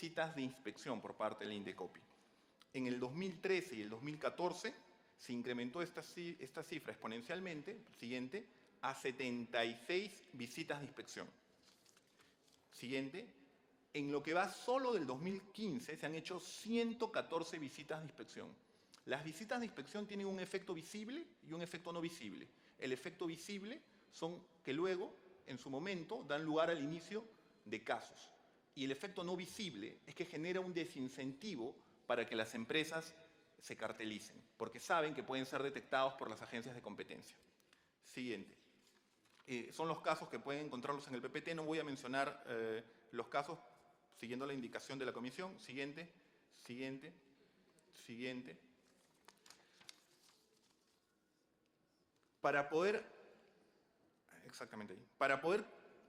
visitas de inspección por parte del Indecopi. En el 2013 y el 2014 se incrementó esta cifra exponencialmente, siguiente, a 76 visitas de inspección. Siguiente, en lo que va solo del 2015 se han hecho 114 visitas de inspección. Las visitas de inspección tienen un efecto visible y un efecto no visible. El efecto visible son que luego, en su momento, dan lugar al inicio de casos. Y el efecto no visible es que genera un desincentivo para que las empresas se cartelicen, porque saben que pueden ser detectados por las agencias de competencia. Siguiente. Son los casos que pueden encontrarlos en el PPT. No voy a mencionar los casos siguiendo la indicación de la comisión. Siguiente, siguiente, siguiente. Para poder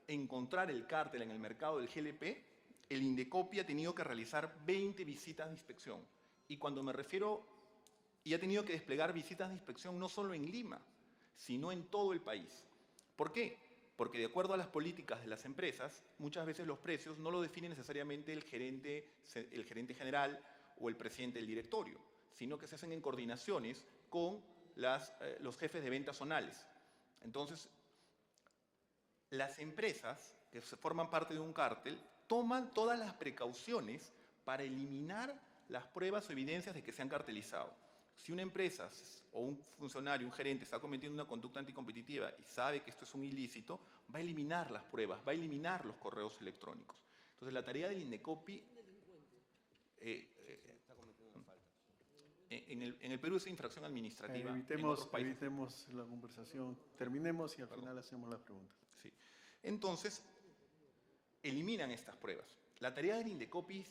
encontrar el cártel en el mercado del GLP, el Indecopi ha tenido que realizar 20 visitas de inspección. Y cuando me refiero, y ha tenido que desplegar visitas de inspección no solo en Lima, sino en todo el país. ¿Por qué? Porque de acuerdo a las políticas de las empresas, muchas veces los precios no lo define necesariamente el gerente general o el presidente del directorio, sino que se hacen en coordinaciones con los jefes de ventas zonales. Entonces, las empresas que forman parte de un cártel toman todas las precauciones para eliminar las pruebas o evidencias de que se han cartelizado. Si una empresa o un funcionario, un gerente, está cometiendo una conducta anticompetitiva y sabe que esto es un ilícito, va a eliminar las pruebas, va a eliminar los correos electrónicos. Entonces, la tarea del Indecopi en el Perú es infracción administrativa. Evitemos la conversación. Terminemos y al final hacemos las preguntas. Sí. Entonces, eliminan estas pruebas. La tarea del Indecopi es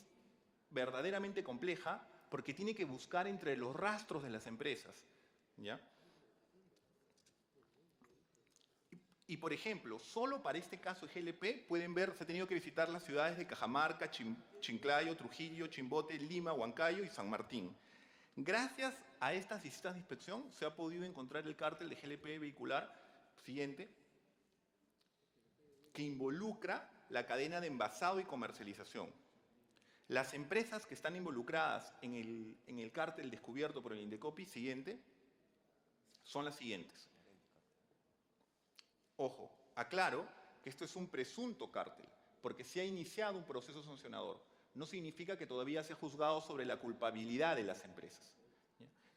verdaderamente compleja porque tiene que buscar entre los rastros de las empresas. ¿Ya? Y, por ejemplo, solo para este caso de GLP pueden ver, se ha tenido que visitar las ciudades de Cajamarca, Chiclayo, Trujillo, Chimbote, Lima, Huancayo y San Martín. Gracias a estas visitas de inspección se ha podido encontrar el cártel de GLP vehicular siguiente, que involucra la cadena de envasado y comercialización. Las empresas que están involucradas en el cártel descubierto por el Indecopi siguiente son las siguientes. Ojo, aclaro que esto es un presunto cártel, porque se ha iniciado un proceso sancionador. No significa que todavía se ha juzgado sobre la culpabilidad de las empresas.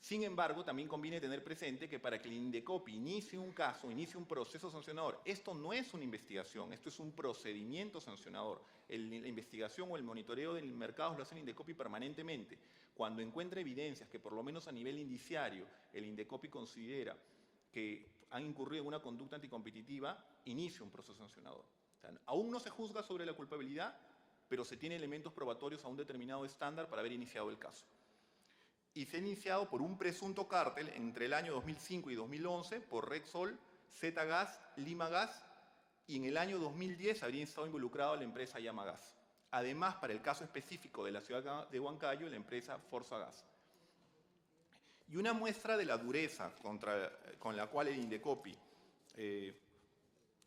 Sin embargo, también conviene tener presente que para que el Indecopi inicie un caso, inicie un proceso sancionador, esto no es una investigación, esto es un procedimiento sancionador. La investigación o el monitoreo del mercado lo hace el Indecopi permanentemente. Cuando encuentra evidencias que por lo menos a nivel indiciario el Indecopi considera que han incurrido en una conducta anticompetitiva, inicia un proceso sancionador. O sea, aún no se juzga sobre la culpabilidad, pero se tiene elementos probatorios a un determinado estándar para haber iniciado el caso. Y se ha iniciado por un presunto cártel entre el año 2005 y 2011 por Repsol, Zgas, Limagas, y en el año 2010 habría estado involucrado la empresa Yamagas. Además, para el caso específico de la ciudad de Huancayo, la empresa Forzagas. Y una muestra de la dureza con la cual el Indecopi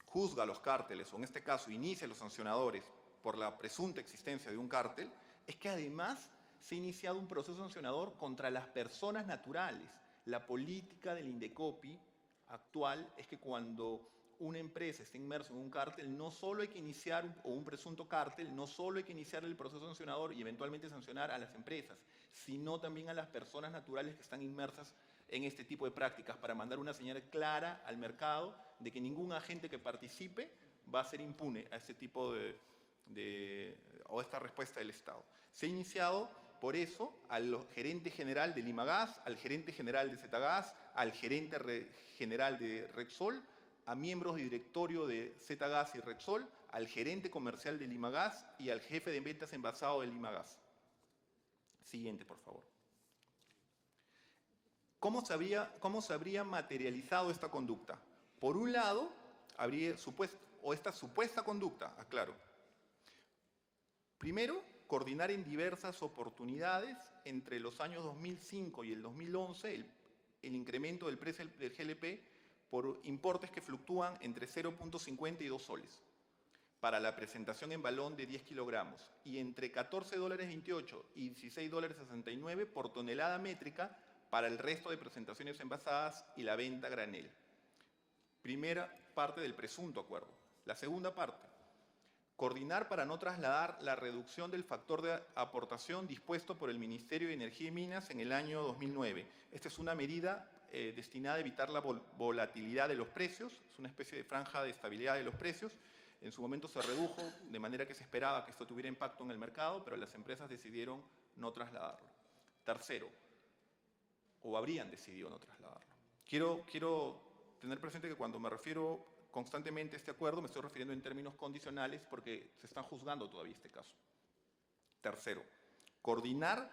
juzga a los cárteles, o en este caso inicia a los sancionadores por la presunta existencia de un cártel, es que además se ha iniciado un proceso sancionador contra las personas naturales. La política del Indecopi actual es que cuando una empresa está inmersa en un cártel, no solo hay que iniciar, o un presunto cártel, no solo hay que iniciar el proceso sancionador y eventualmente sancionar a las empresas, sino también a las personas naturales que están inmersas en este tipo de prácticas para mandar una señal clara al mercado de que ningún agente que participe va a ser impune a este tipo o esta respuesta del Estado. Se ha iniciado, por eso, al gerente general de Limagas, al gerente general de Zgas, al gerente general de Repsol, a miembros de directorio de Zgas y Repsol, al gerente comercial de Limagas y al jefe de ventas envasado de Limagas. Siguiente, por favor. ¿Cómo se habría materializado esta conducta? Por un lado, esta supuesta conducta, aclaro. Primero, coordinar en diversas oportunidades entre los años 2005 y el 2011 el incremento del precio del GLP por importes que fluctúan entre 0.50 y 2 soles. para la presentación en balón de 10 kilogramos y entre $14.28 y $16.69 por tonelada métrica para el resto de presentaciones envasadas y la venta a granel. Primera parte del presunto acuerdo. La segunda parte, coordinar para no trasladar la reducción del factor de aportación dispuesto por el Ministerio de Energía y Minas en el año 2009. Esta es una medida destinada a evitar la volatilidad de los precios, es una especie de franja de estabilidad de los precios. En su momento se redujo de manera que se esperaba que esto tuviera impacto en el mercado, pero las empresas decidieron no trasladarlo. Tercero, o habrían decidido no trasladarlo. Quiero tener presente que cuando me refiero constantemente a este acuerdo, me estoy refiriendo en términos condicionales porque se está juzgando todavía este caso. Tercero, coordinar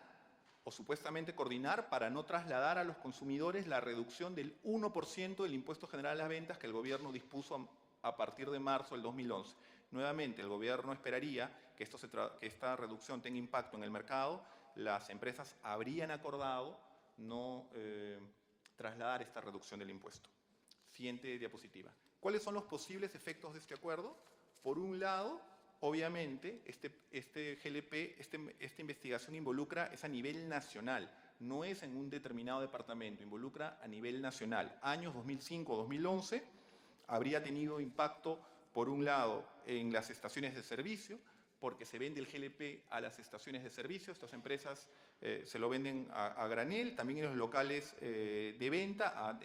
o supuestamente coordinar para no trasladar a los consumidores la reducción del 1% del impuesto general a las ventas que el gobierno dispuso a partir de marzo del 2011. Nuevamente, el gobierno esperaría que esta reducción tenga impacto en el mercado. Las empresas habrían acordado no trasladar esta reducción del impuesto. Siguiente diapositiva. ¿Cuáles son los posibles efectos de este acuerdo? Por un lado, obviamente, este GLP, esta investigación involucra, es a nivel nacional, no es en un determinado departamento, involucra a nivel nacional. Años 2005-2011 habría tenido impacto, por un lado, en las estaciones de servicio, porque se vende el GLP a las estaciones de servicio, estas empresas se lo venden a granel, también en los locales de venta,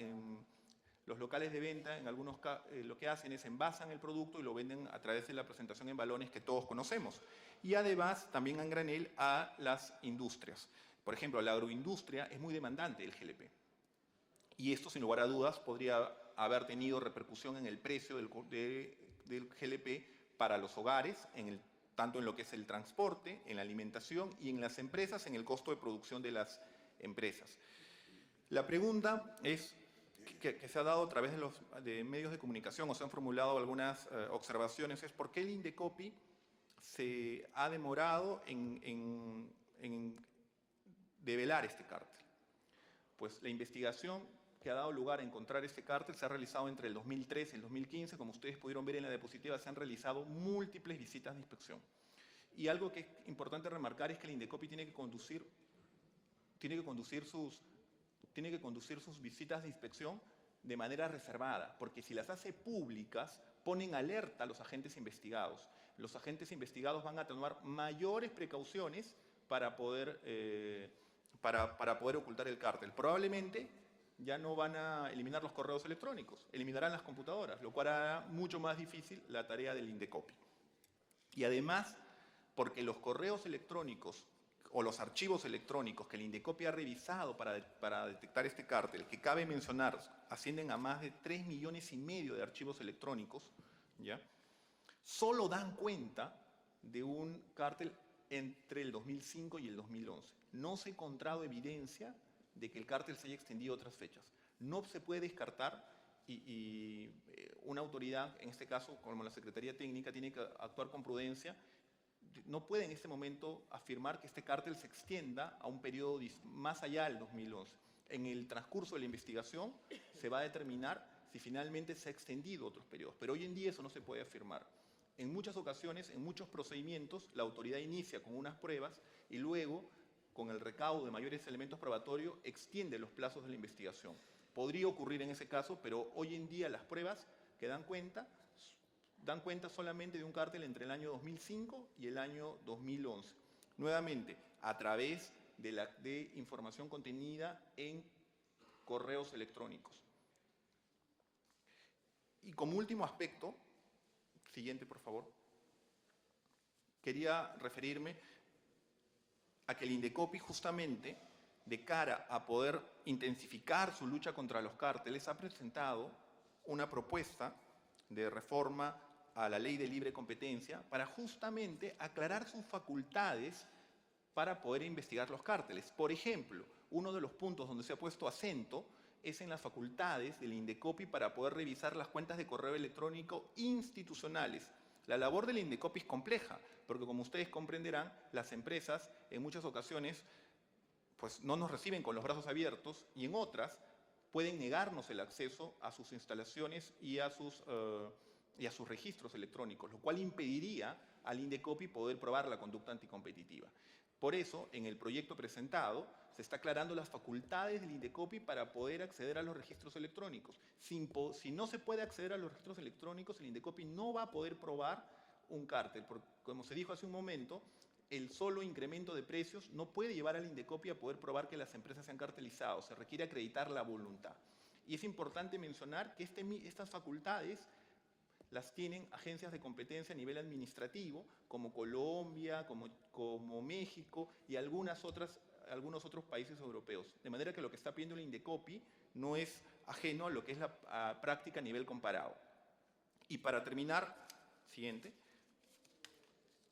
los locales de venta, en algunos casos, lo que hacen es envasan el producto y lo venden a través de la presentación en balones que todos conocemos. Y además, también en granel a las industrias. Por ejemplo, la agroindustria es muy demandante del GLP. Y esto, sin lugar a dudas, podría haber tenido repercusión en el precio del GLP para los hogares, tanto en lo que es el transporte, en la alimentación y en las empresas, en el costo de producción de las empresas. La pregunta es que se ha dado a través de medios de comunicación o se han formulado algunas observaciones es por qué el Indecopi se ha demorado en develar este cártel. Pues la investigación que ha dado lugar a encontrar este cártel se ha realizado entre el 2013 y el 2015. Como ustedes pudieron ver en la diapositiva, se han realizado múltiples visitas de inspección. Y algo que es importante remarcar es que el Indecopi tiene que conducir sus visitas de inspección de manera reservada, porque si las hace públicas, ponen alerta a los agentes investigados. Los agentes investigados van a tomar mayores precauciones para poder ocultar el cártel. Probablemente ya no van a eliminar los correos electrónicos, eliminarán las computadoras, lo cual hará mucho más difícil la tarea del Indecopi. Y además, porque los correos electrónicos o los archivos electrónicos que el Indecopi ha revisado para detectar este cártel, que cabe mencionar, ascienden a más de 3,5 millones de archivos electrónicos, ¿ya? Solo dan cuenta de un cártel entre el 2005 y el 2011. No se ha encontrado evidencia de que el cártel se haya extendido a otras fechas. No se puede descartar y una autoridad, en este caso como la Secretaría Técnica, tiene que actuar con prudencia. No puede en este momento afirmar que este cártel se extienda a un periodo más allá del 2011. En el transcurso de la investigación se va a determinar si finalmente se ha extendido a otros periodos, pero hoy en día eso no se puede afirmar. En muchas ocasiones, en muchos procedimientos, la autoridad inicia con unas pruebas y luego, con el recaudo de mayores elementos probatorios, extiende los plazos de la investigación. Podría ocurrir en ese caso, pero hoy en día las pruebas que dan cuenta solamente de un cártel entre el año 2005 y el año 2011. Nuevamente, a través de información contenida en correos electrónicos. Y como último aspecto, siguiente por favor, quería referirme a que el Indecopi, justamente de cara a poder intensificar su lucha contra los cárteles, ha presentado una propuesta de reforma a la Ley de Libre Competencia para justamente aclarar sus facultades para poder investigar los cárteles. Por ejemplo, uno de los puntos donde se ha puesto acento es en las facultades del Indecopi para poder revisar las cuentas de correo electrónico institucionales. La labor del Indecopi es compleja, porque como ustedes comprenderán, las empresas en muchas ocasiones pues, no nos reciben con los brazos abiertos y en otras pueden negarnos el acceso a sus instalaciones y a sus y a sus registros electrónicos, lo cual impediría al Indecopi poder probar la conducta anticompetitiva. Por eso, en el proyecto presentado, se está aclarando las facultades del Indecopi para poder acceder a los registros electrónicos. Si no se puede acceder a los registros electrónicos, el Indecopi no va a poder probar un cártel, porque, como se dijo hace un momento, el solo incremento de precios no puede llevar al Indecopi a poder probar que las empresas se han cartelizado, se requiere acreditar la voluntad. Y es importante mencionar que estas facultades las tienen agencias de competencia a nivel administrativo, como Colombia, como México y algunos otros países europeos. De manera que lo que está pidiendo el Indecopi no es ajeno a lo que es la práctica a nivel comparado. Y para terminar, siguiente,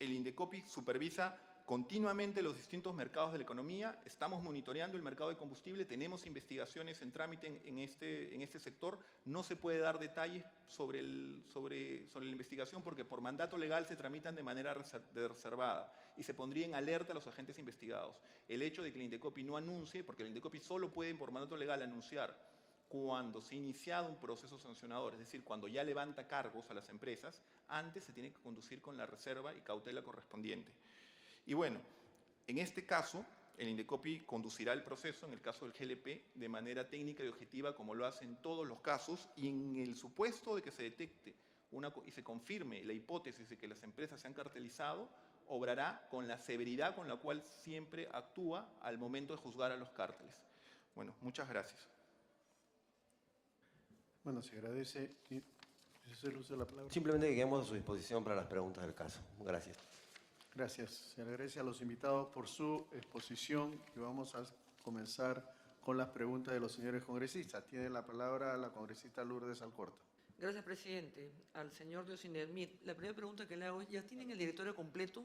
el Indecopi supervisa continuamente los distintos mercados de la economía, estamos monitoreando el mercado de combustible, tenemos investigaciones en trámite en este sector, no se puede dar detalles sobre la investigación porque por mandato legal se tramitan de manera reservada y se pondría en alerta a los agentes investigados. El hecho de que el Indecopi no anuncie, porque el Indecopi solo puede por mandato legal anunciar cuando se ha iniciado un proceso sancionador, es decir, cuando ya levanta cargos a las empresas, antes se tiene que conducir con la reserva y cautela correspondiente. Y bueno, en este caso, el Indecopi conducirá el proceso, en el caso del GLP, de manera técnica y objetiva, como lo hace en todos los casos, y en el supuesto de que se detecte y se confirme la hipótesis de que las empresas se han cartelizado, obrará con la severidad con la cual siempre actúa al momento de juzgar a los cárteles. Bueno, muchas gracias. Bueno, se agradece. ¿Es el uso de la palabra? Simplemente quedamos a su disposición para las preguntas del caso. Gracias. Gracias. Se agradece a los invitados por su exposición y vamos a comenzar con las preguntas de los señores congresistas. Tiene la palabra la congresista Lourdes Alcorta. Gracias, presidente. Al señor Diosinermit, la primera pregunta que le hago es, ¿ya tienen el directorio completo?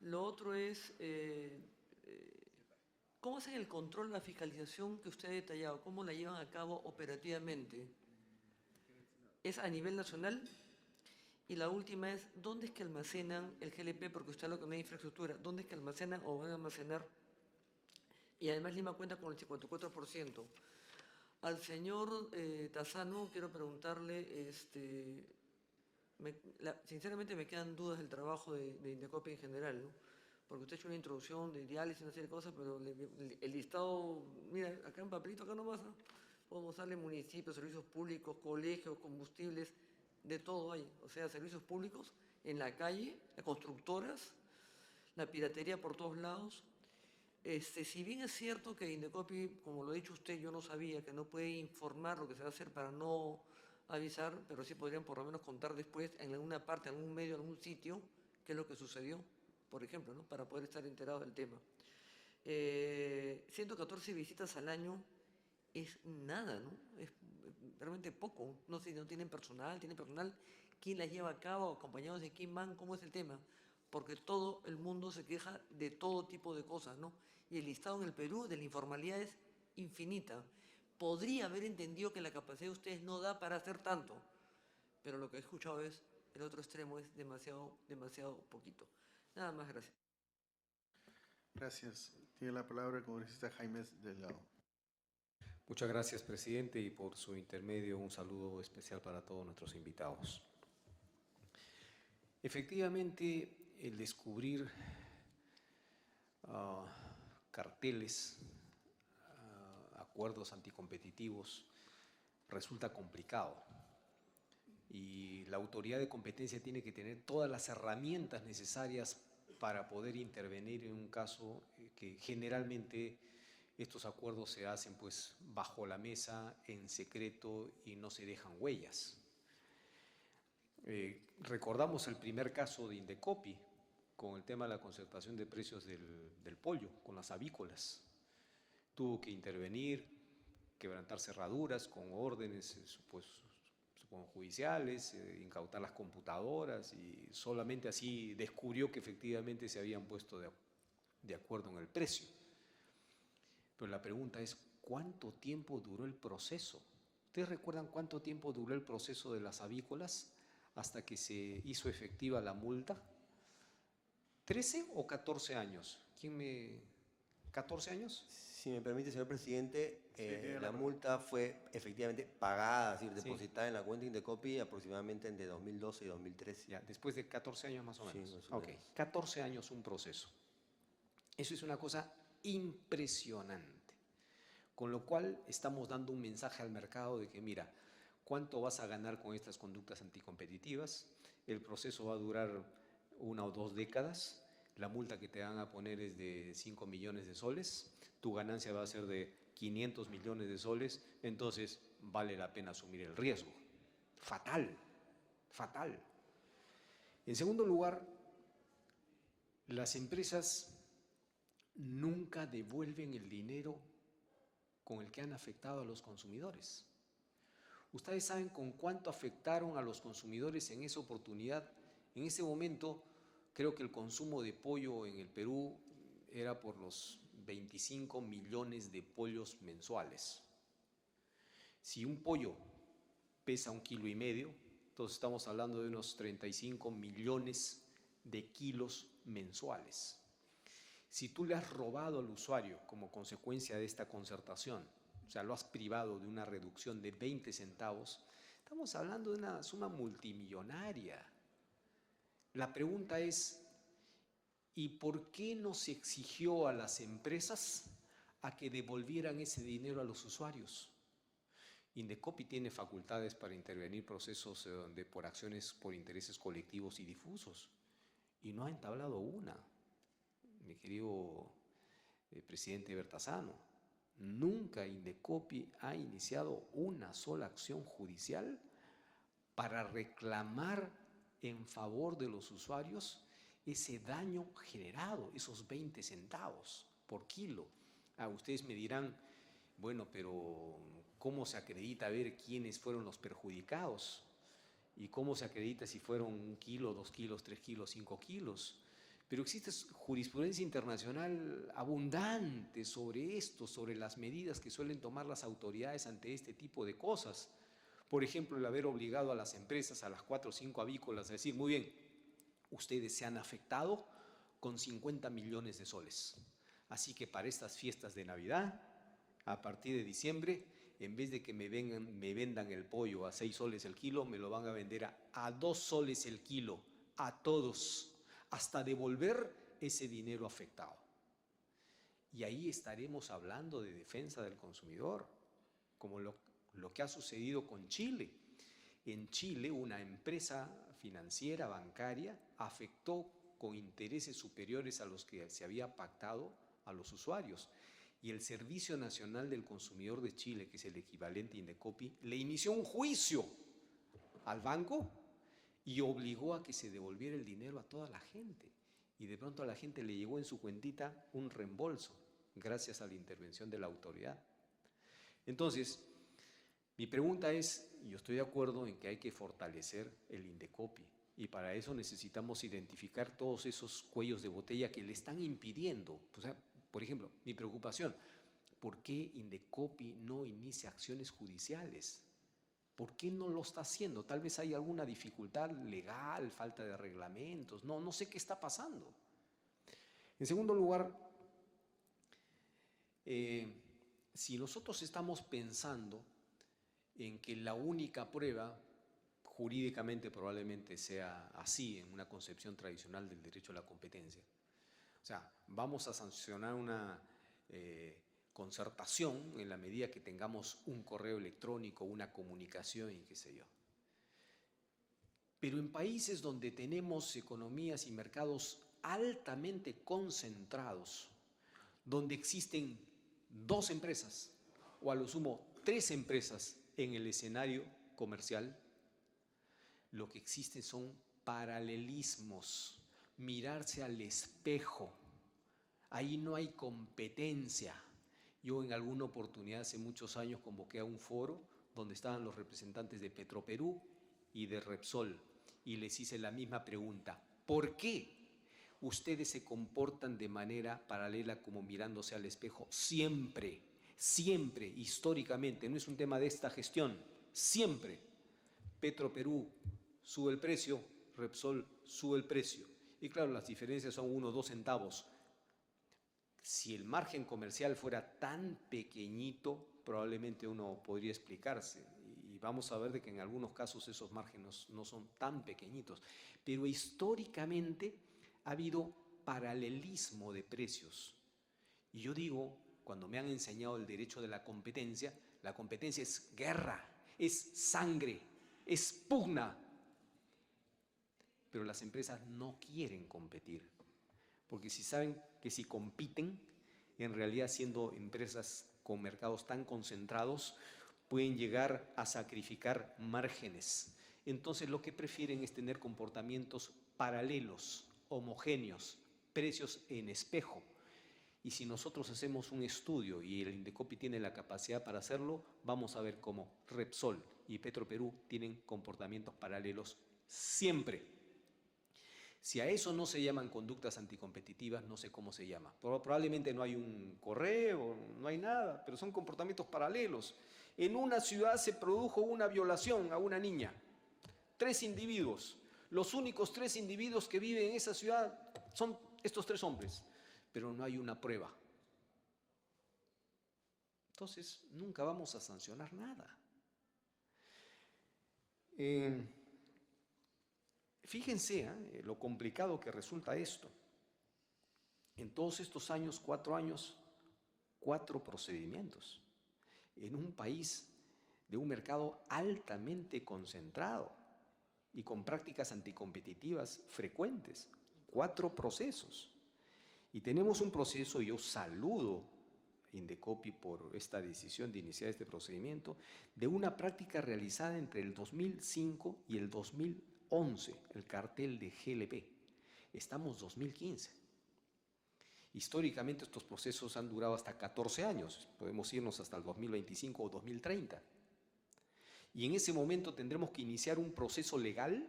Lo otro es, ¿cómo hacen el control, la fiscalización que usted ha detallado? ¿Cómo la llevan a cabo operativamente? ¿Es a nivel nacional? Y la última es, ¿dónde es que almacenan el GLP? Porque usted habla con una infraestructura. ¿Dónde es que almacenan o van a almacenar? Y además Lima cuenta con el 54%. Al señor Tazano quiero preguntarle, sinceramente me quedan dudas del trabajo de Indecopi en general, ¿no? Porque usted ha hecho una introducción de diálisis y una serie de cosas, pero el listado, mira, acá en papelito, acá nomás, ¿no? Podemos darle municipios, servicios públicos, colegios, combustibles, de todo hay. O sea, servicios públicos en la calle, las constructoras, la piratería por todos lados. Si bien es cierto que Indecopi, como lo ha dicho usted, yo no sabía, que no puede informar lo que se va a hacer para no avisar, pero sí podrían por lo menos contar después en alguna parte, en algún medio, en algún sitio, qué es lo que sucedió, por ejemplo, ¿no? Para poder estar enterados del tema. 114 visitas al año es nada, ¿no? Es realmente poco. No sé si no tienen personal, ¿quién las lleva a cabo? ¿Acompañados de quién van? ¿Cómo es el tema? Porque todo el mundo se queja de todo tipo de cosas, ¿no? Y el listado en el Perú de la informalidad es infinita. Podría haber entendido que la capacidad de ustedes no da para hacer tanto, pero lo que he escuchado es, el otro extremo es demasiado poquito. Nada más, gracias. Gracias. Tiene la palabra el congresista Jaime Delgado. Muchas gracias, presidente, y por su intermedio un saludo especial para todos nuestros invitados. Efectivamente, el descubrir carteles, acuerdos anticompetitivos, resulta complicado. Y la autoridad de competencia tiene que tener todas las herramientas necesarias para poder intervenir en un caso que generalmente estos acuerdos se hacen pues bajo la mesa, en secreto, y no se dejan huellas. Recordamos el primer caso de Indecopi con el tema de la concertación de precios del pollo, con las avícolas. Tuvo que intervenir, quebrantar cerraduras con órdenes pues, supongo, judiciales, incautar las computadoras, y solamente así descubrió que efectivamente se habían puesto de acuerdo en el precio. Pero la pregunta es, ¿cuánto tiempo duró el proceso? ¿Ustedes recuerdan cuánto tiempo duró el proceso de las avícolas hasta que se hizo efectiva la multa? ¿13 o 14 años? ¿14 años? Si me permite, señor presidente, tiene la la multa fue efectivamente pagada, es decir, Sí. depositada en la cuenta Indecopi aproximadamente entre 2012 y 2013. Ya, después de 14 años más o Sí, menos. más o Ok, menos. 14 años un proceso. Eso es una cosa impresionante. Con lo cual estamos dando un mensaje al mercado de que, mira, ¿cuánto vas a ganar con estas conductas anticompetitivas? El proceso va a durar 1 o 2 décadas. La multa que te van a poner es de 5 millones de soles. Tu ganancia va a ser de 500 millones de soles. Entonces, vale la pena asumir el riesgo. Fatal, fatal. En segundo lugar, las empresas nunca devuelven el dinero con el que han afectado a los consumidores. Ustedes saben con cuánto afectaron a los consumidores en esa oportunidad. En ese momento, creo que el consumo de pollo en el Perú era por los 25 millones de pollos mensuales. Si un pollo pesa 1,5 kilos, entonces estamos hablando de unos 35 millones de kilos mensuales. Si tú le has robado al usuario como consecuencia de esta concertación, o sea, lo has privado de una reducción de 20 centavos, estamos hablando de una suma multimillonaria. La pregunta es, ¿y por qué no se exigió a las empresas a que devolvieran ese dinero a los usuarios? Indecopi tiene facultades para intervenir procesos por acciones por intereses colectivos y difusos, y no ha entablado una. Mi querido presidente Bertasano, nunca Indecopi ha iniciado una sola acción judicial para reclamar en favor de los usuarios ese daño generado, esos 20 centavos por kilo. Ustedes me dirán, bueno, pero ¿cómo se acredita ver quiénes fueron los perjudicados? ¿Y cómo se acredita si fueron 1 kilo, 2 kilos, 3 kilos, 5 kilos? Pero existe jurisprudencia internacional abundante sobre esto, sobre las medidas que suelen tomar las autoridades ante este tipo de cosas. Por ejemplo, el haber obligado a las empresas, a las 4 o 5 avícolas, a decir, muy bien, ustedes se han afectado con 50 millones de soles. Así que para estas fiestas de Navidad, a partir de diciembre, en vez de que me vendan el pollo a 6 soles el kilo, me lo van a vender a 2 soles el kilo, a todos, hasta devolver ese dinero afectado. Y ahí estaremos hablando de defensa del consumidor, como lo que ha sucedido con Chile. En Chile, una empresa financiera, bancaria, afectó con intereses superiores a los que se había pactado a los usuarios. Y el Servicio Nacional del Consumidor de Chile, que es el equivalente a Indecopi, le inició un juicio al banco y obligó a que se devolviera el dinero a toda la gente. Y de pronto a la gente le llegó en su cuentita un reembolso, gracias a la intervención de la autoridad. Entonces, mi pregunta es, yo estoy de acuerdo en que hay que fortalecer el Indecopi, y para eso necesitamos identificar todos esos cuellos de botella que le están impidiendo. O sea, por ejemplo, mi preocupación, ¿por qué Indecopi no inicia acciones judiciales? ¿Por qué no lo está haciendo? Tal vez hay alguna dificultad legal, falta de reglamentos, no sé qué está pasando. En segundo lugar, si nosotros estamos pensando en que la única prueba, jurídicamente probablemente sea así, en una concepción tradicional del derecho a la competencia, o sea, vamos a sancionar una concertación en la medida que tengamos un correo electrónico, una comunicación y qué sé yo. Pero en países donde tenemos economías y mercados altamente concentrados, donde existen 2 empresas o a lo sumo 3 empresas en el escenario comercial, lo que existe son paralelismos, mirarse al espejo. Ahí no hay competencia. Yo en alguna oportunidad hace muchos años convoqué a un foro donde estaban los representantes de Petroperú y de Repsol y les hice la misma pregunta. ¿Por qué ustedes se comportan de manera paralela como mirándose al espejo? Siempre, siempre, históricamente, no es un tema de esta gestión, siempre. Petroperú sube el precio, Repsol sube el precio. Y claro, las diferencias son 1 o 2 centavos. Si el margen comercial fuera tan pequeñito, probablemente uno podría explicarse. Y vamos a ver de que en algunos casos esos márgenes no son tan pequeñitos. Pero históricamente ha habido paralelismo de precios. Y yo digo, cuando me han enseñado el derecho de la competencia es guerra, es sangre, es pugna. Pero las empresas no quieren competir, porque si saben que si compiten, en realidad siendo empresas con mercados tan concentrados, pueden llegar a sacrificar márgenes. Entonces lo que prefieren es tener comportamientos paralelos, homogéneos, precios en espejo. Y si nosotros hacemos un estudio y el Indecopi tiene la capacidad para hacerlo, vamos a ver cómo Repsol y Petroperú tienen comportamientos paralelos siempre. Si a eso no se llaman conductas anticompetitivas, no sé cómo se llama. Probablemente no hay un correo, no hay nada, pero son comportamientos paralelos. En una ciudad se produjo una violación a una niña. 3 individuos. Los únicos 3 individuos que viven en esa ciudad son estos 3 hombres. Pero no hay una prueba. Entonces, nunca vamos a sancionar nada. Fíjense lo complicado que resulta esto. En todos estos años, 4 años, 4 procedimientos. En un país de un mercado altamente concentrado y con prácticas anticompetitivas frecuentes. 4 procesos. Y tenemos un proceso, y yo saludo a Indecopi por esta decisión de iniciar este procedimiento, de una práctica realizada entre el 2005 y el 2011, el cartel de GLP. Estamos 2015. Históricamente estos procesos han durado hasta 14 años, podemos irnos hasta el 2025 o 2030. Y en ese momento tendremos que iniciar un proceso legal,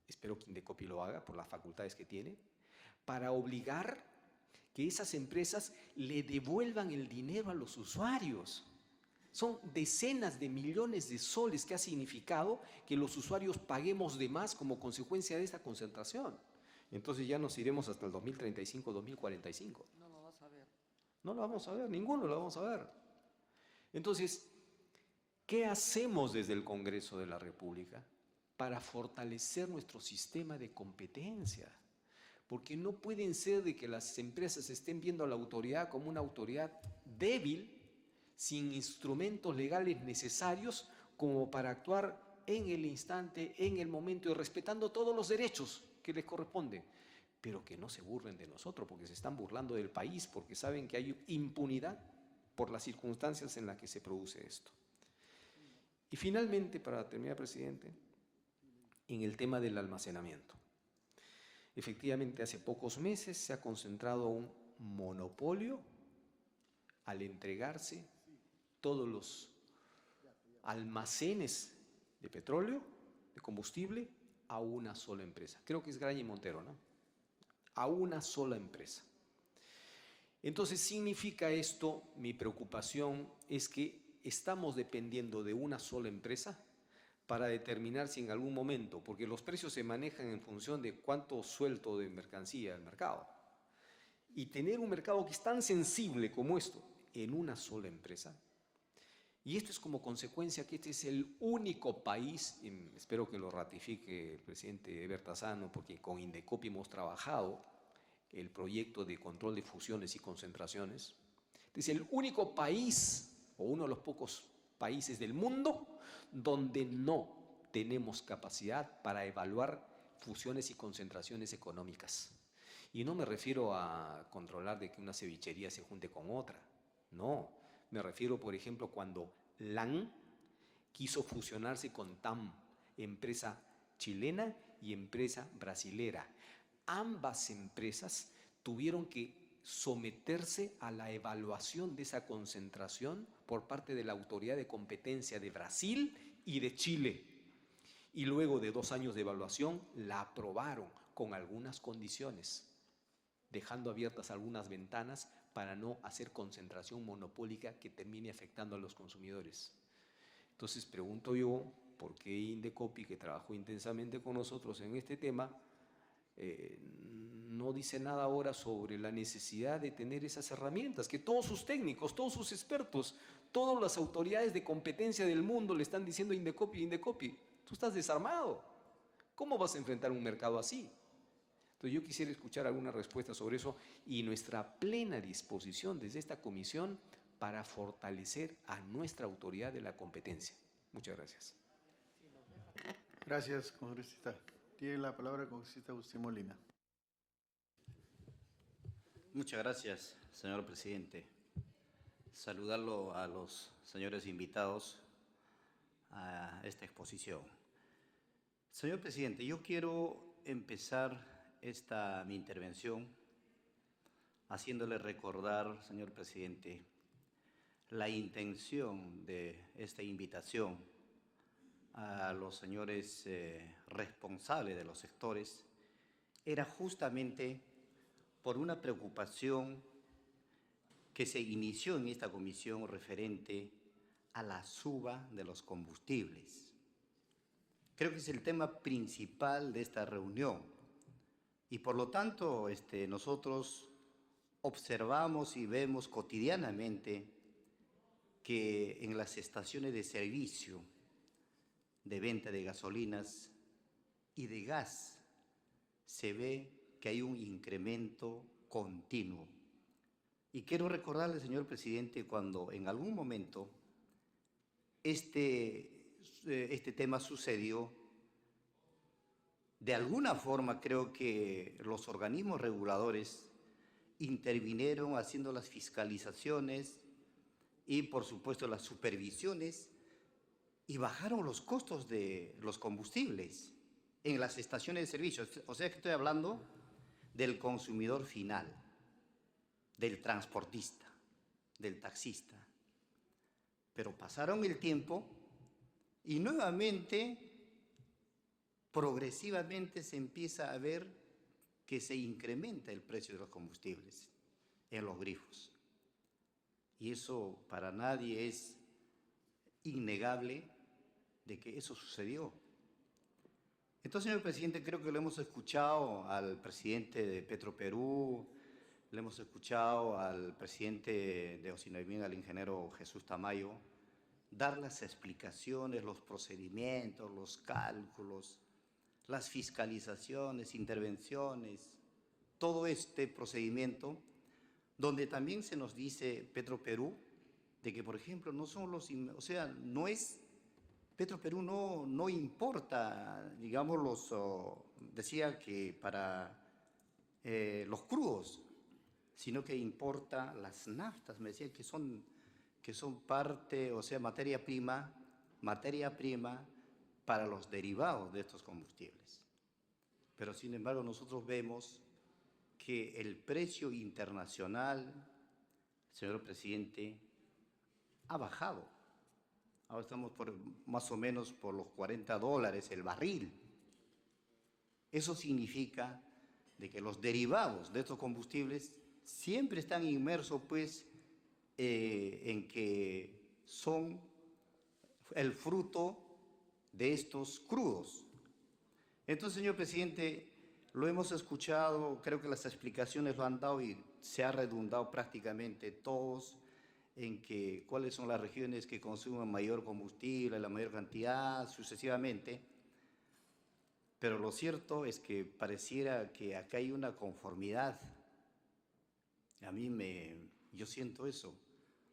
espero que Indecopi lo haga por las facultades que tiene, para obligar que esas empresas le devuelvan el dinero a los usuarios. Son decenas de millones de soles que ha significado que los usuarios paguemos de más como consecuencia de esta concentración. Entonces ya nos iremos hasta el 2035, 2045. No lo vas a ver. No lo vamos a ver, ninguno lo vamos a ver. Entonces, ¿qué hacemos desde el Congreso de la República para fortalecer nuestro sistema de competencia? Porque no pueden ser de que las empresas estén viendo a la autoridad como una autoridad débil, sin instrumentos legales necesarios como para actuar en el instante, en el momento y respetando todos los derechos que les corresponden. Pero que no se burlen de nosotros, porque se están burlando del país, porque saben que hay impunidad por las circunstancias en las que se produce esto. Y finalmente, para terminar, presidente, en el tema del almacenamiento. Efectivamente, hace pocos meses se ha concentrado un monopolio al entregarse todos los almacenes de petróleo, de combustible, a una sola empresa. Creo que es Graña y Montero, ¿no? A una sola empresa. Entonces, significa esto, mi preocupación es que estamos dependiendo de una sola empresa para determinar si en algún momento, porque los precios se manejan en función de cuánto suelto de mercancía el mercado, y tener un mercado que es tan sensible como esto en una sola empresa, y esto es como consecuencia que este es el único país, y espero que lo ratifique el presidente Bertasano, porque con Indecopi hemos trabajado el proyecto de control de fusiones y concentraciones, es el único país, o uno de los pocos países del mundo, donde no tenemos capacidad para evaluar fusiones y concentraciones económicas. Y no me refiero a controlar de que una cevichería se junte con otra. No, me refiero, por ejemplo, cuando LAN quiso fusionarse con TAM, empresa chilena y empresa brasilera. Ambas empresas tuvieron que someterse a la evaluación de esa concentración por parte de la Autoridad de Competencia de Brasil y de Chile. Y luego de 2 años de evaluación la aprobaron con algunas condiciones, dejando abiertas algunas ventanas para no hacer concentración monopólica que termine afectando a los consumidores. Entonces pregunto yo, ¿por qué Indecopi, que trabajó intensamente con nosotros en este tema, no dice nada ahora sobre la necesidad de tener esas herramientas, que todos sus técnicos, todos sus expertos, todas las autoridades de competencia del mundo le están diciendo Indecopi, Indecopi. Tú estás desarmado. ¿Cómo vas a enfrentar un mercado así? Entonces yo quisiera escuchar alguna respuesta sobre eso y nuestra plena disposición desde esta comisión para fortalecer a nuestra autoridad de la competencia. Muchas gracias. Gracias, congresista. Tiene la palabra el congresista Agustín Molina. Muchas gracias, señor presidente. Saludarlo a los señores invitados a esta exposición. Señor presidente, yo quiero empezar mi intervención haciéndole recordar, señor presidente, la intención de esta invitación a los señores responsables de los sectores era justamente por una preocupación que se inició en esta comisión referente a la suba de los combustibles. Creo que es el tema principal de esta reunión y por lo tanto nosotros observamos y vemos cotidianamente que en las estaciones de servicio de venta de gasolinas y de gas se ve que hay un incremento continuo. Y quiero recordarle, señor presidente, cuando en algún momento este tema sucedió, de alguna forma creo que los organismos reguladores intervinieron haciendo las fiscalizaciones y, por supuesto, las supervisiones y bajaron los costos de los combustibles en las estaciones de servicio. O sea que estoy hablando del consumidor final, del transportista, del taxista. Pero pasaron el tiempo y nuevamente, progresivamente se empieza a ver que se incrementa el precio de los combustibles en los grifos. Y eso para nadie es innegable de que eso sucedió. Entonces, señor presidente, creo que lo hemos escuchado al presidente de Petroperú, le hemos escuchado al presidente de Ocinoimín, al ingeniero Jesús Tamayo, dar las explicaciones, los procedimientos, los cálculos, las fiscalizaciones, intervenciones, todo este procedimiento, donde también se nos dice Petroperú, de que, por ejemplo, no son los, o sea, no es, Petroperú no importa, digamos, decía que para los crudos, sino que importa las naftas, me decía que son parte, o sea, materia prima para los derivados de estos combustibles. Pero sin embargo nosotros vemos que el precio internacional, señor presidente, ha bajado. Ahora estamos más o menos por los $40 el barril. Eso significa de que los derivados de estos combustibles siempre están inmersos, pues, en que son el fruto de estos crudos. Entonces, señor presidente, lo hemos escuchado, creo que las explicaciones lo han dado y se ha redundado prácticamente todos en que cuáles son las regiones que consumen mayor combustible, la mayor cantidad, sucesivamente. Pero lo cierto es que pareciera que acá hay una conformidad. Yo siento eso.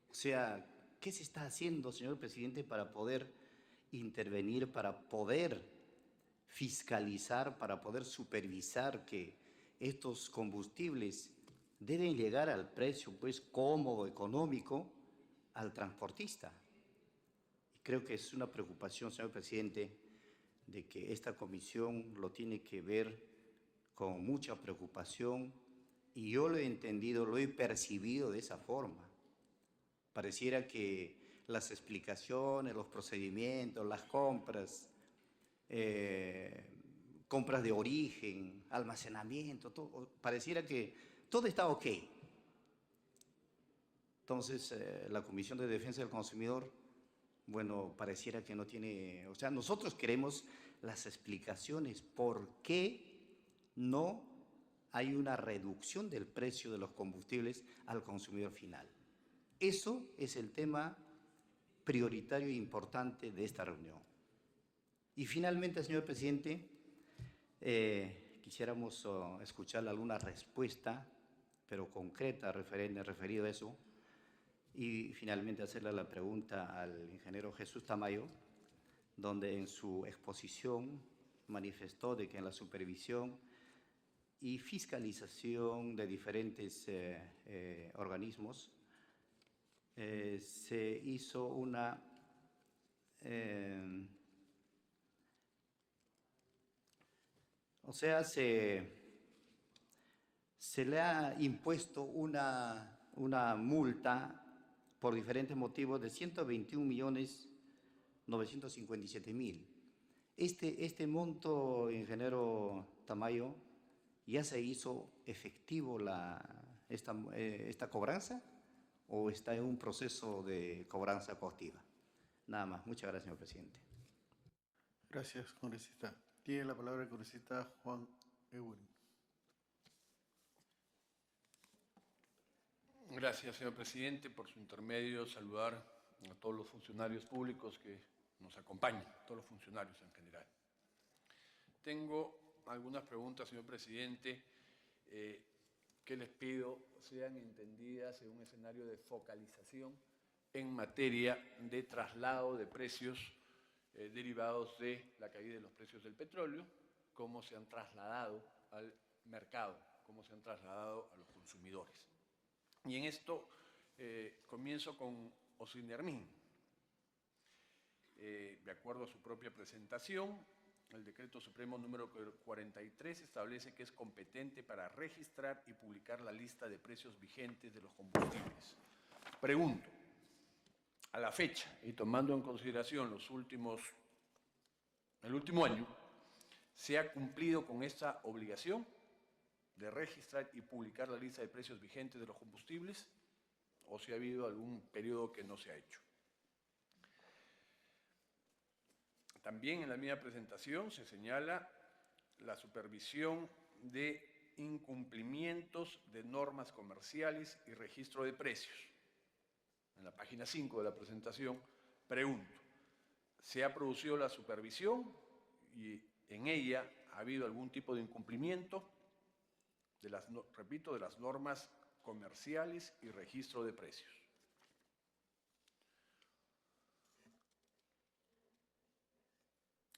O sea, ¿qué se está haciendo, señor presidente, para poder intervenir, para poder fiscalizar, para poder supervisar que estos combustibles deben llegar al precio, pues, cómodo, económico, al transportista? Y creo que es una preocupación, señor presidente, de que esta comisión lo tiene que ver con mucha preocupación, y yo lo he entendido, lo he percibido de esa forma. Pareciera que las explicaciones, los procedimientos, las compras, compras de origen, almacenamiento, todo, pareciera que todo está ok. Entonces, la Comisión de Defensa del Consumidor, bueno, pareciera que no tiene, o sea, nosotros queremos las explicaciones por qué no hay una reducción del precio de los combustibles al consumidor final. Eso es el tema prioritario e importante de esta reunión. Y finalmente, señor presidente, quisiéramos escuchar alguna respuesta, pero concreta, referido a eso. Y finalmente hacerle la pregunta al ingeniero Jesús Tamayo, donde en su exposición manifestó de que en la supervisión y fiscalización de diferentes organismos se hizo una se le ha impuesto una multa por diferentes motivos de 121.957.000. Este monto, ingeniero Tamayo, ¿ya se hizo efectivo esta cobranza o está en un proceso de cobranza coactiva? Nada más. Muchas gracias, señor presidente. Gracias, congresista. Tiene la palabra el congresista Juan Ewing. Gracias, señor presidente. Por su intermedio, saludar a todos los funcionarios públicos que nos acompañan, a todos los funcionarios en general. Tengo algunas preguntas, señor presidente, que les pido sean entendidas en un escenario de focalización en materia de traslado de precios derivados de la caída de los precios del petróleo, cómo se han trasladado al mercado, cómo se han trasladado a los consumidores. Y en esto comienzo con Osinermin. De acuerdo a su propia presentación, el Decreto Supremo número 43 establece que es competente para registrar y publicar la lista de precios vigentes de los combustibles. Pregunto, a la fecha y tomando en consideración el último año, ¿se ha cumplido con esta obligación de registrar y publicar la lista de precios vigentes de los combustibles o si ha habido algún periodo que no se ha hecho? También en la misma presentación se señala la supervisión de incumplimientos de normas comerciales y registro de precios. En la página 5 de la presentación pregunto, ¿se ha producido la supervisión y en ella ha habido algún tipo de incumplimiento de las normas comerciales y registro de precios?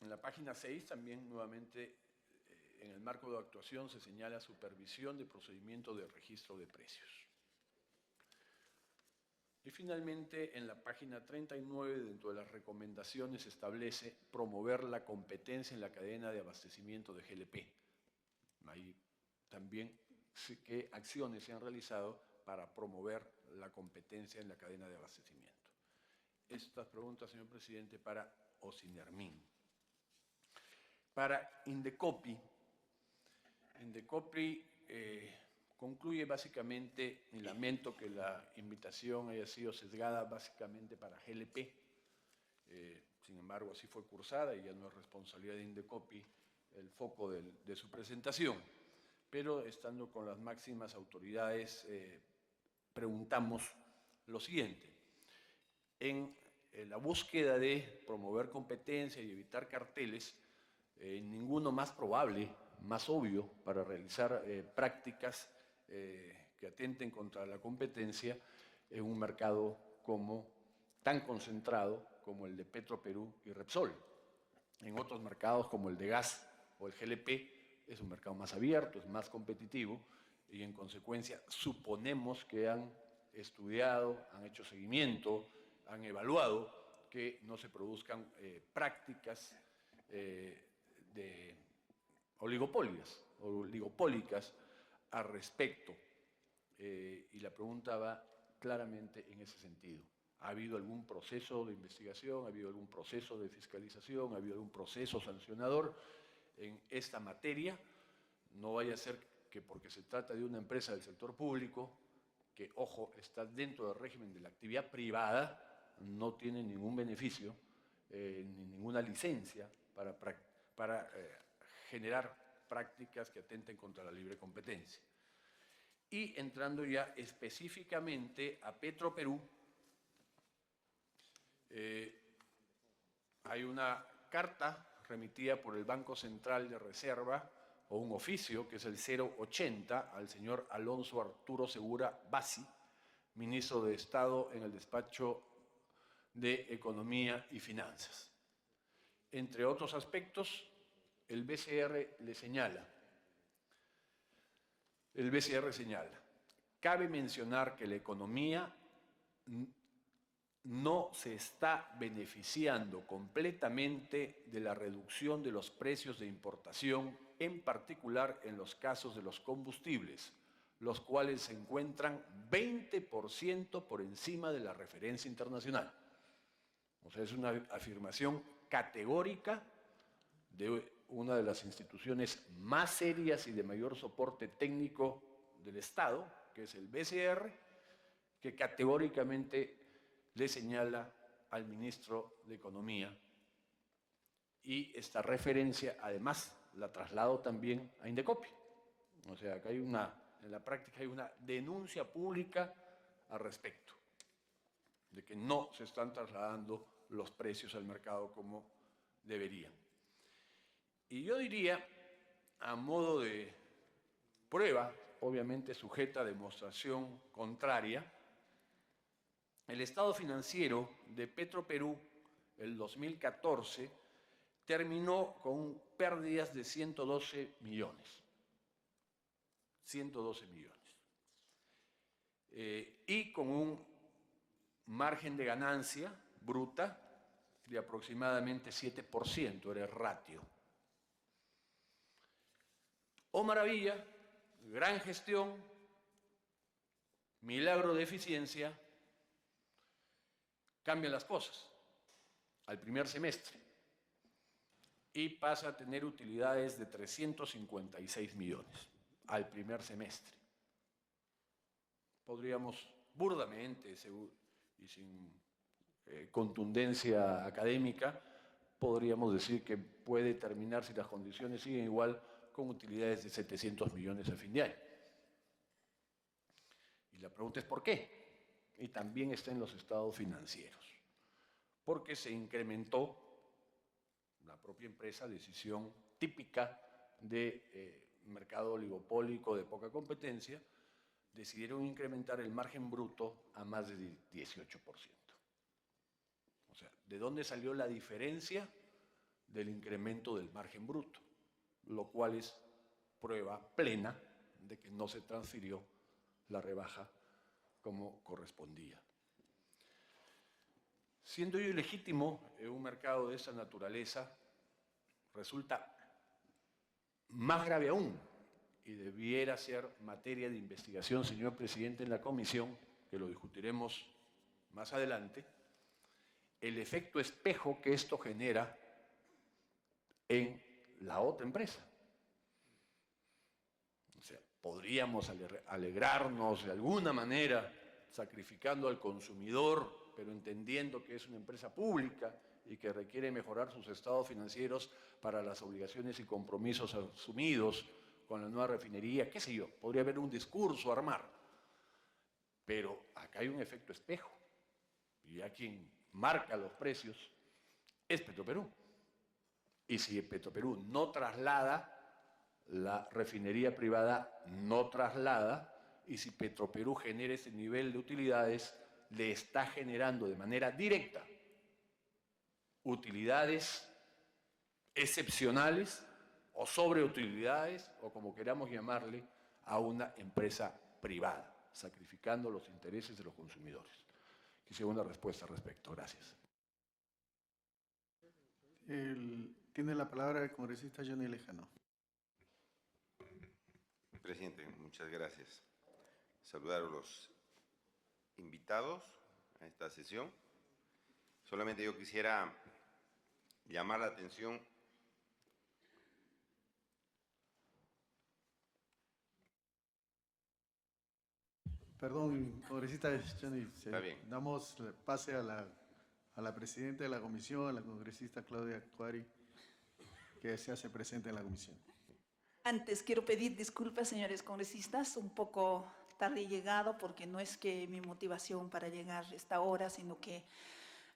En la página 6 también nuevamente en el marco de actuación se señala supervisión de procedimiento de registro de precios. Y finalmente en la página 39 dentro de las recomendaciones se establece promover la competencia en la cadena de abastecimiento de GLP. Ahí también qué acciones se han realizado para promover la competencia en la cadena de abastecimiento. Estas preguntas, señor presidente, para Osinermin. Para Indecopi, concluye básicamente, y lamento que la invitación haya sido sesgada básicamente para GLP, sin embargo así fue cursada y ya no es responsabilidad de Indecopi el foco de su presentación, pero estando con las máximas autoridades preguntamos lo siguiente. En la búsqueda de promover competencia y evitar carteles, ninguno más probable, más obvio para realizar prácticas que atenten contra la competencia en un mercado tan concentrado como el de Petroperú y Repsol. En otros mercados como el de gas o el GLP es un mercado más abierto, es más competitivo y en consecuencia suponemos que han estudiado, han hecho seguimiento, han evaluado que no se produzcan prácticas de oligopólicas al respecto. Y la pregunta va claramente en ese sentido. ¿Ha habido algún proceso de investigación? ¿Ha habido algún proceso de fiscalización? ¿Ha habido algún proceso sancionador en esta materia? No vaya a ser que porque se trata de una empresa del sector público, que, ojo, está dentro del régimen de la actividad privada, no tiene ningún beneficio ni ninguna licencia para generar prácticas que atenten contra la libre competencia. Y entrando ya específicamente a Petroperú, hay una carta remitida por el Banco Central de Reserva, o un oficio, que es el 080, al señor Alonso Arturo Segura Bassi, ministro de Estado en el despacho de Economía y Finanzas. Entre otros aspectos, el BCR señala, cabe mencionar que la economía no se está beneficiando completamente de la reducción de los precios de importación, en particular en los casos de los combustibles, los cuales se encuentran 20% por encima de la referencia internacional. O sea, es una afirmación categórica de una de las instituciones más serias y de mayor soporte técnico del Estado, que es el BCR, que categóricamente le señala al ministro de Economía, y esta referencia además la traslado también a Indecopi. O sea, que en la práctica hay una denuncia pública al respecto, de que no se están trasladando los precios al mercado como deberían. Y yo diría, a modo de prueba, obviamente sujeta a demostración contraria, el estado financiero de Petroperú, el 2014, terminó con pérdidas de 112 millones. 112 millones. Y con un margen de ganancia bruta de aproximadamente 7%, era el ratio. Oh maravilla, gran gestión, milagro de eficiencia, cambian las cosas al primer semestre y pasa a tener utilidades de 356 millones al primer semestre. Podríamos burdamente y sin contundencia académica, podríamos decir que puede terminar, si las condiciones siguen igual, con utilidades de 700 millones a fin de año. Y la pregunta es ¿por qué? Y también está en los estados financieros. Porque se incrementó la propia empresa, decisión típica de mercado oligopólico de poca competencia, decidieron incrementar el margen bruto a más de 18%. O sea, ¿de dónde salió la diferencia del incremento del margen bruto? Lo cual es prueba plena de que no se transfirió la rebaja como correspondía. Siendo yo ilegítimo en un mercado de esa naturaleza, resulta más grave aún, y debiera ser materia de investigación, señor presidente, en la comisión, que lo discutiremos más adelante, el efecto espejo que esto genera en la otra empresa. O sea, podríamos alegrarnos de alguna manera, sacrificando al consumidor, pero entendiendo que es una empresa pública y que requiere mejorar sus estados financieros para las obligaciones y compromisos asumidos con la nueva refinería, qué sé yo, podría haber un discurso a armar. Pero acá hay un efecto espejo, y ya quien marca los precios es Petroperú. Y si Petroperú no traslada, la refinería privada no traslada, y si Petroperú genera ese nivel de utilidades, le está generando de manera directa utilidades excepcionales o sobreutilidades, o como queramos llamarle, a una empresa privada, sacrificando los intereses de los consumidores. Quisiera una respuesta al respecto. Gracias. Tiene la palabra el congresista Johnny Lejano. Presidente, muchas gracias. Saludar a los invitados a esta sesión. Solamente yo quisiera llamar la atención Perdón, congresista Johnny, Está bien. damos pase a la presidenta de la comisión, a la congresista Claudia Cuari, que se hace presente en la comisión. Antes quiero pedir disculpas, señores congresistas, un poco tarde he llegado porque no es que mi motivación para llegar a esta hora, sino que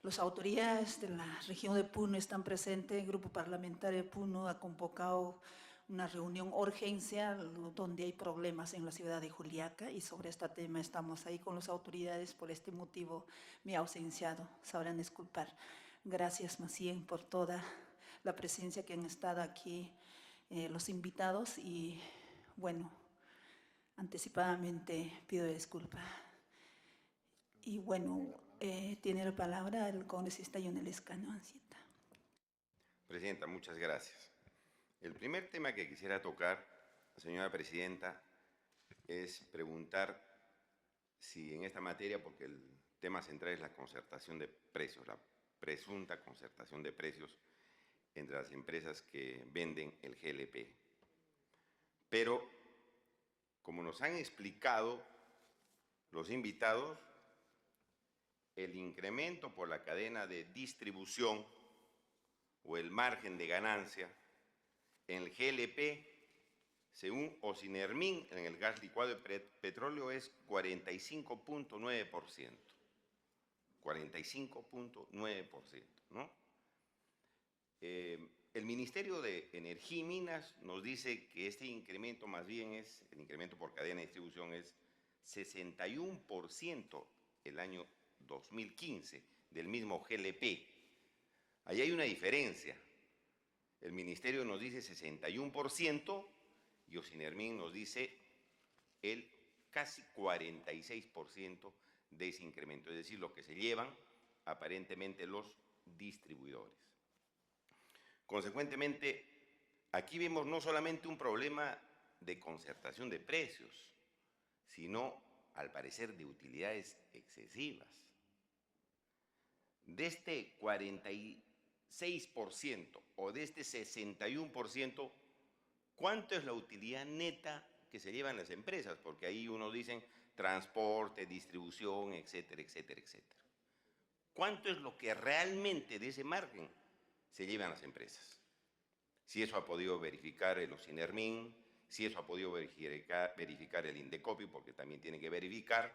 las autoridades de la región de Puno están presentes. El Grupo Parlamentario de Puno ha convocado una reunión urgencia donde hay problemas en la ciudad de Juliaca y sobre este tema estamos ahí con las autoridades. Por este motivo me he ausenciado, sabrán disculpar. Gracias, Macien, por toda la presencia que han estado aquí los invitados y, bueno, anticipadamente pido disculpas. Y, bueno, tiene la palabra el congresista Yonel Escano Ancieta. Presidenta, muchas gracias. El primer tema que quisiera tocar, señora Presidenta, es preguntar si en esta materia, porque el tema central es la concertación de precios, la presunta concertación de precios entre las empresas que venden el GLP. Pero, como nos han explicado los invitados, el incremento por la cadena de distribución o el margen de ganancia en el GLP, según Ocinermin, en el gas licuado de petróleo es 45.9%. 45.9%, ¿no? El Ministerio de Energía y Minas nos dice que este incremento más bien es, el incremento por cadena de distribución es 61% el año 2015 del mismo GLP. Ahí hay una diferencia. El Ministerio nos dice 61% y Ocinermin nos dice el casi 46% de ese incremento, es decir, lo que se llevan aparentemente los distribuidores. Consecuentemente, aquí vemos no solamente un problema de concertación de precios, sino, al parecer, de utilidades excesivas. De este 46% o de este 61%, ¿cuánto es la utilidad neta que se llevan las empresas? Porque ahí unos dicen transporte, distribución, etcétera, etcétera, etcétera. ¿Cuánto es lo que realmente de ese margen se llevan las empresas? Si eso ha podido verificar el Ocinermin, si eso ha podido verificar el Indecopi, porque también tiene que verificar,